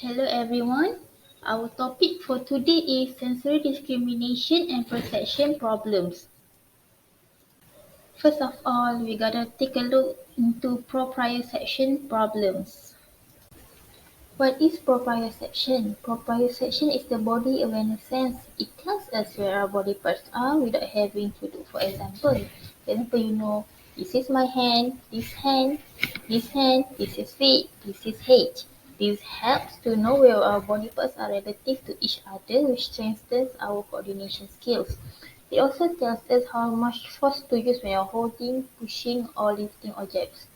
Hello everyone. Our topic for today is sensory discrimination and perception problems. First of all, we gotta take a look into proprioception problems. What is proprioception? Proprioception is the body awareness sense. It tells us where our body parts are without having to do. For example, this is my hand, this is feet, this is head. This helps to know where our body parts are relative to each other, which strengthens our coordination skills. It also tells us how much force to use when you're holding, pushing, or lifting objects.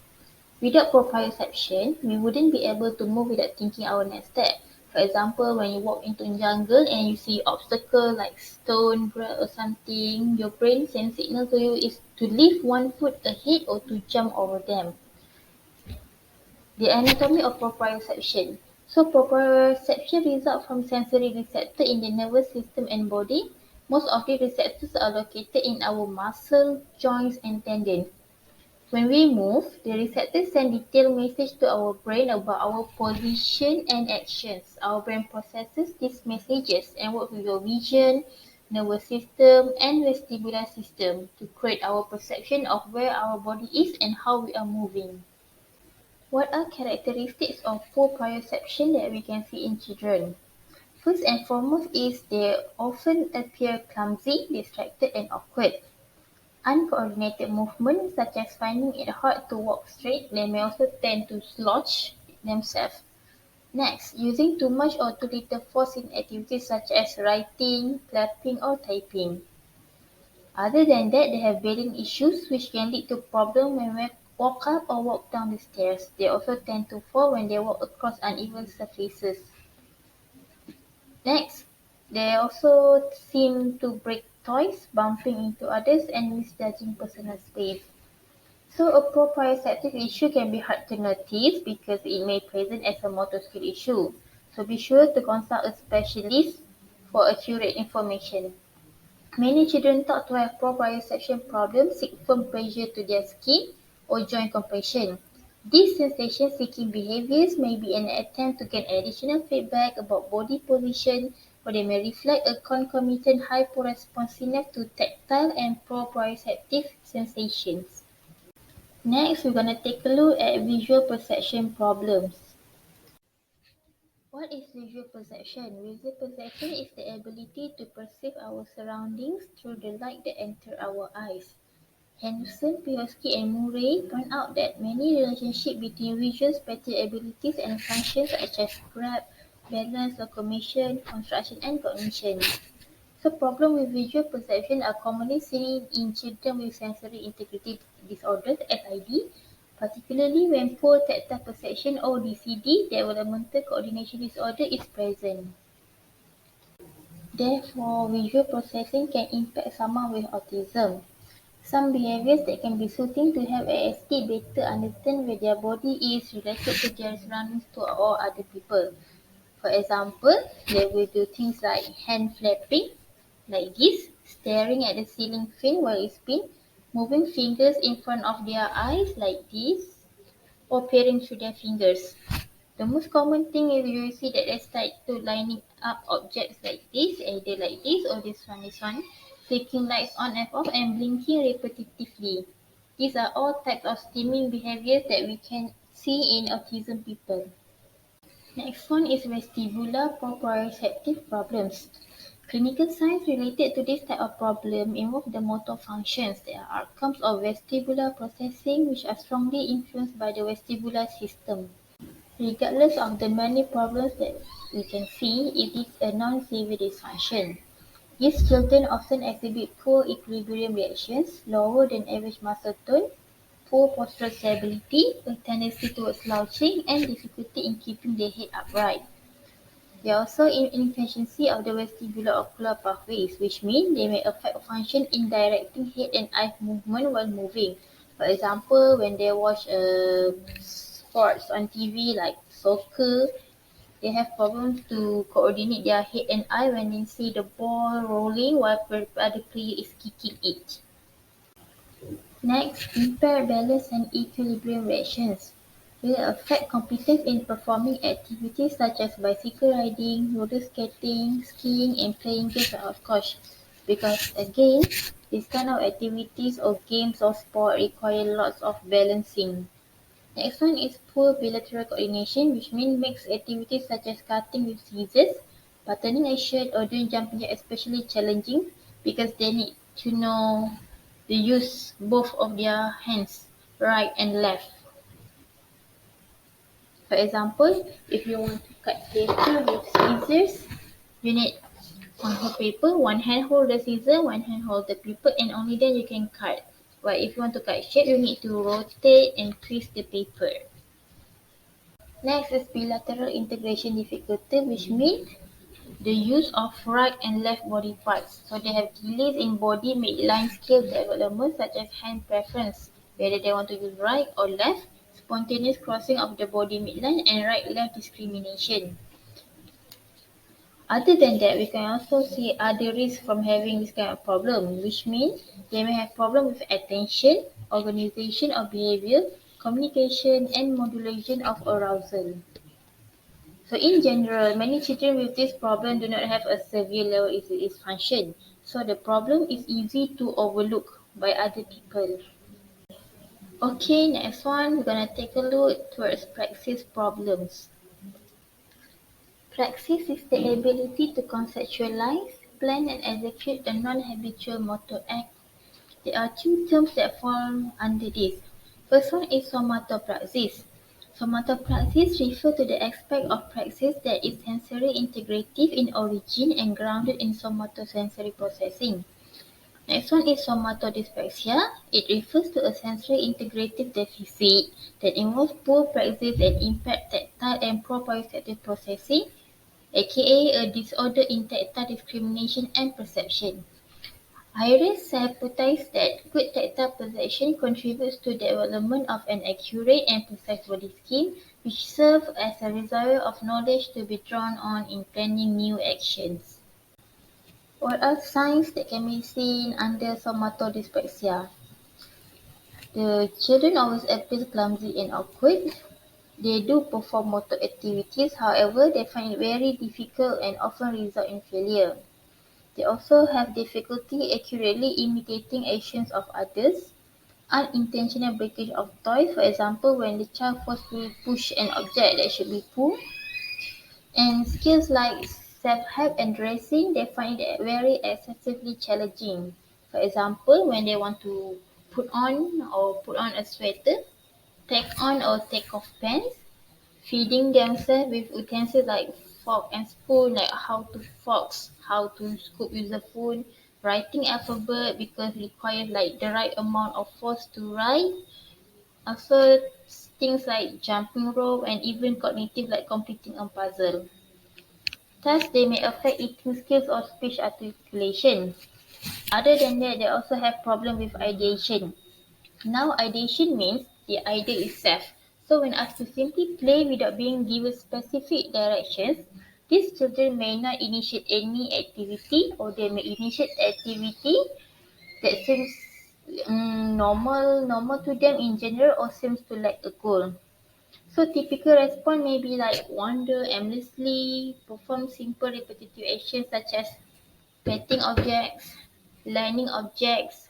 Without proprioception, we wouldn't be able to move without thinking our next step. For example, when you walk into a jungle and you see obstacle like stone, grass or something, your brain sends signal to you is to lift one foot ahead or to jump over them. The anatomy of proprioception. So proprioception results from sensory receptors in the nervous system and body. Most of the receptors are located in our muscle, joints and tendons. When we move, the receptors send detailed messages to our brain about our position and actions. Our brain processes these messages and works with your vision, nervous system, and vestibular system to create our perception of where our body is and how we are moving. What are characteristics of poor proprioception that we can see in children? First and foremost is they often appear clumsy, distracted, and awkward. Uncoordinated movements, such as finding it hard to walk straight, they may also tend to slouch themselves. Next, using too much or too little force in activities such as writing, clapping, or typing. Other than that, they have breathing issues which can lead to problems when they walk up or walk down the stairs. They also tend to fall when they walk across uneven surfaces. Next, they also seem to break toys, bumping into others, and misjudging personal space. So a proprioceptive issue can be hard to notice because it may present as a motor skill issue. So be sure to consult a specialist for accurate information. Many children thought to have proprioception problems seek firm pressure to their skin or joint compression. These sensation-seeking behaviors may be an attempt to gain additional feedback about body position, or they may reflect a concomitant hyporesponsiveness to tactile and proprioceptive sensations. Next, we're going to take a look at visual perception problems. What is visual perception? Visual perception is the ability to perceive our surroundings through the light that enters our eyes. Henderson, Piosky, and Murray point out that many relationships between visual spatial abilities and functions such as grab, balance, locomotion, construction, and cognition. So problems with visual perception are commonly seen in children with sensory integrity disorders (SID), particularly when poor tactile perception or DCD (developmental coordination disorder) is present. Therefore, visual processing can impact someone with autism. Some behaviors that can be soothing to help ASD better understand where their body is related to their surroundings to or other people. For example, they will do things like hand flapping, like this, staring at the ceiling fan while it spins, moving fingers in front of their eyes like this, or peering through their fingers. The most common thing is you will see that they start to lining up objects like this, either like this one, flicking lights on and off and blinking repetitively. These are all types of stimming behaviors that we can see in autism people. Next one is vestibular proprioceptive problems. Clinical signs related to this type of problem involve the motor functions. They are outcomes of vestibular processing which are strongly influenced by the vestibular system. Regardless of the many problems that we can see, it is a non-severe dysfunction. These children often exhibit poor equilibrium reactions, lower than average muscle tone, poor postural stability, a tendency towards slouching, and difficulty in keeping their head upright. There are also inefficiency of the vestibular ocular pathways, which mean they may affect function in directing head and eye movement while moving. For example, when they watch sports on TV like soccer, they have problems to coordinate their head and eye when they see the ball rolling while the other player is kicking it. Next, impaired balance and equilibrium reactions. will affect competence in performing activities such as bicycle riding, roller skating, skiing, and playing games of course. Because again, these kind of activities or games or sport require lots of balancing. Next one is poor bilateral coordination, which means makes activities such as cutting with scissors, buttoning a shirt, or doing jumping jacks especially challenging because they need to know the use both of their hands, right and left. For example, if you want to cut paper with scissors, you need on her paper, one hand hold the scissors, one hand hold the paper, and only then you can cut. But if you want to cut shape, you need to rotate and twist the paper. Next is bilateral integration difficulty, which means the use of right and left body parts. So they have delays in body midline skill development such as hand preference, whether they want to use right or left, spontaneous crossing of the body midline, and right-left discrimination. Other than that, we can also see other risks from having this kind of problem, which means they may have problem with attention, organization of behavior, communication, and modulation of arousal. So in general, many children with this problem do not have a severe level of dysfunction. So the problem is easy to overlook by other people. Okay, next one, we're gonna take a look towards praxis problems. Praxis is the ability to conceptualize, plan and execute a non-habitual motor act. There are two terms that fall under this. First one is somatopraxis. Somatopraxis refers to the aspect of praxis that is sensory integrative in origin and grounded in somatosensory processing. Next one is somatodyspraxia. It refers to a sensory integrative deficit that involves poor praxis and impaired tactile and proprioceptive processing, aka a disorder in tactile discrimination and perception. Iris hypothesized that good tactile perception contributes to the development of an accurate and precise body scheme, which serves as a reservoir of knowledge to be drawn on in planning new actions. What are signs that can be seen under somatodyspraxia? The children always appear clumsy and awkward. They do perform motor activities, however, they find it very difficult and often result in failure. They also have difficulty accurately imitating actions of others, unintentional breakage of toys, for example, when the child forcefully push an object that should be pulled, and skills like self-help and dressing, they find it very excessively challenging. For example, when they want to put on a sweater, take on or take off pants, feeding themselves with utensils like fork and spoon, like how to forks, how to scoop with the spoon, writing alphabet because it requires like the right amount of force to write. Also things like jumping rope and even cognitive like completing a puzzle. Thus they may affect eating skills or speech articulation. Other than that, they also have problem with ideation. Now ideation means the idea itself. So when asked to simply play without being given specific directions, these children may not initiate any activity or they may initiate activity that seems normal to them in general or seems to lack a goal. So typical response may be like wander aimlessly, perform simple repetitive actions such as petting objects, lining objects,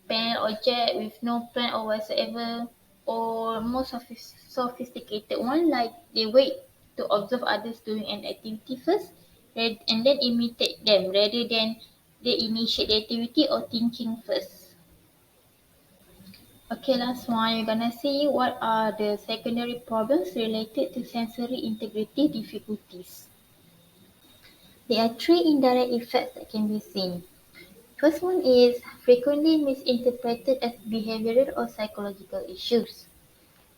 pen object with no plan or whatsoever, or more sophisticated one like they wait to observe others doing an activity first and then imitate them rather than they initiate the activity or thinking first. Okay, last one, you're gonna see what are the secondary problems related to sensory integrity difficulties. There are three indirect effects that can be seen. First one is frequently misinterpreted as behavioral or psychological issues.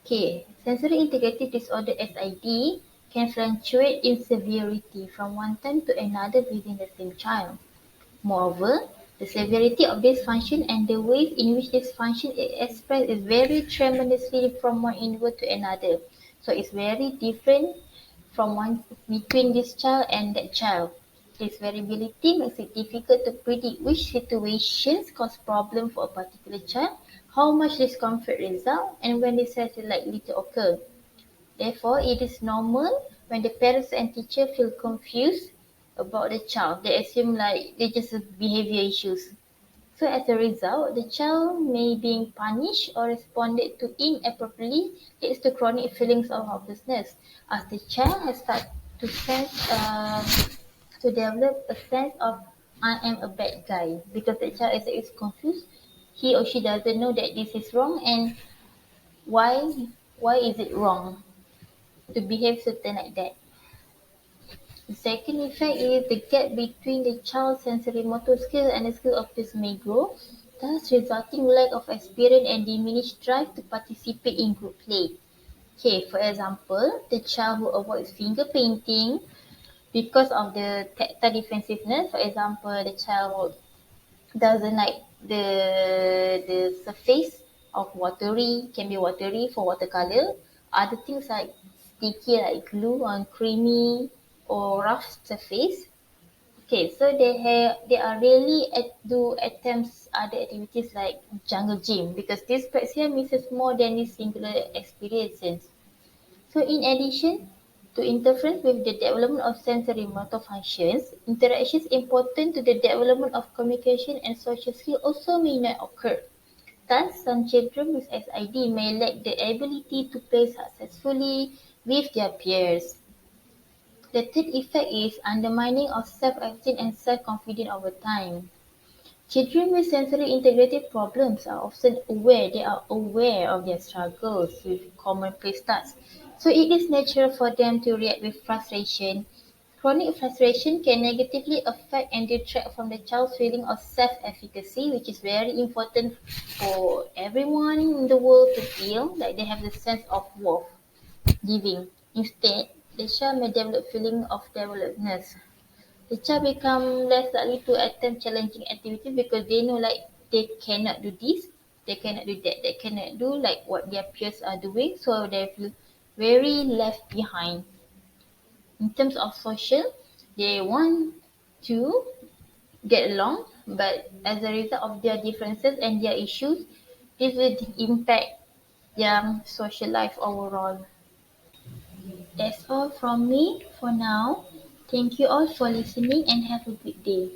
Okay, sensory integrative disorder (SID) can fluctuate in severity from one time to another within the same child. Moreover, the severity of this function and the ways in which this function is expressed is very tremendously from one individual to another. So it's very different from one between this child and that child. This variability makes it difficult to predict which situations cause problem for a particular child, how much discomfort result, and when this is likely to occur. Therefore, it is normal when the parents and teacher feel confused about the child. They assume like they just behavior issues. So as a result, the child may being punished or responded to inappropriately leads to chronic feelings of helplessness as the child has started to sense to develop a sense of I am a bad guy because the child is confused. He or she doesn't know that this is wrong and why why is it wrong to behave certain like that. The second effect is the gap between the child's sensory motor skill and the skill of this may grow, thus resulting lack of experience and diminished drive to participate in group play. Okay, for example, the child who avoids finger painting because of the tactile defensiveness. For example, the child doesn't like the surface of watery, can be watery for watercolor. Other things like sticky like glue on creamy or rough surface. Okay, so they are really do attempts other activities like jungle gym because this praxis misses more than this singular experiences. So in addition to interference with the development of sensory motor functions, interactions important to the development of communication and social skills also may not occur. Thus, some children with SID may lack the ability to play successfully with their peers. The third effect is undermining of self-esteem and self-confidence over time. Children with sensory integrative problems are often aware they are aware of their struggles with commonplace tasks. So it is natural for them to react with frustration. Chronic frustration can negatively affect and detract from the child's feeling of self-efficacy, which is very important for everyone in the world to feel like they have the sense of worth giving. Instead, the child may develop feeling of developedness. The child become less likely to attempt challenging activities because they know like they cannot do this, they cannot do that, they cannot do like what their peers are doing, so they feel very left behind. In terms of social, they want to get along, but as a result of their differences and their issues, this will impact their social life overall. That's all from me for now. Thank you all for listening and have a good day.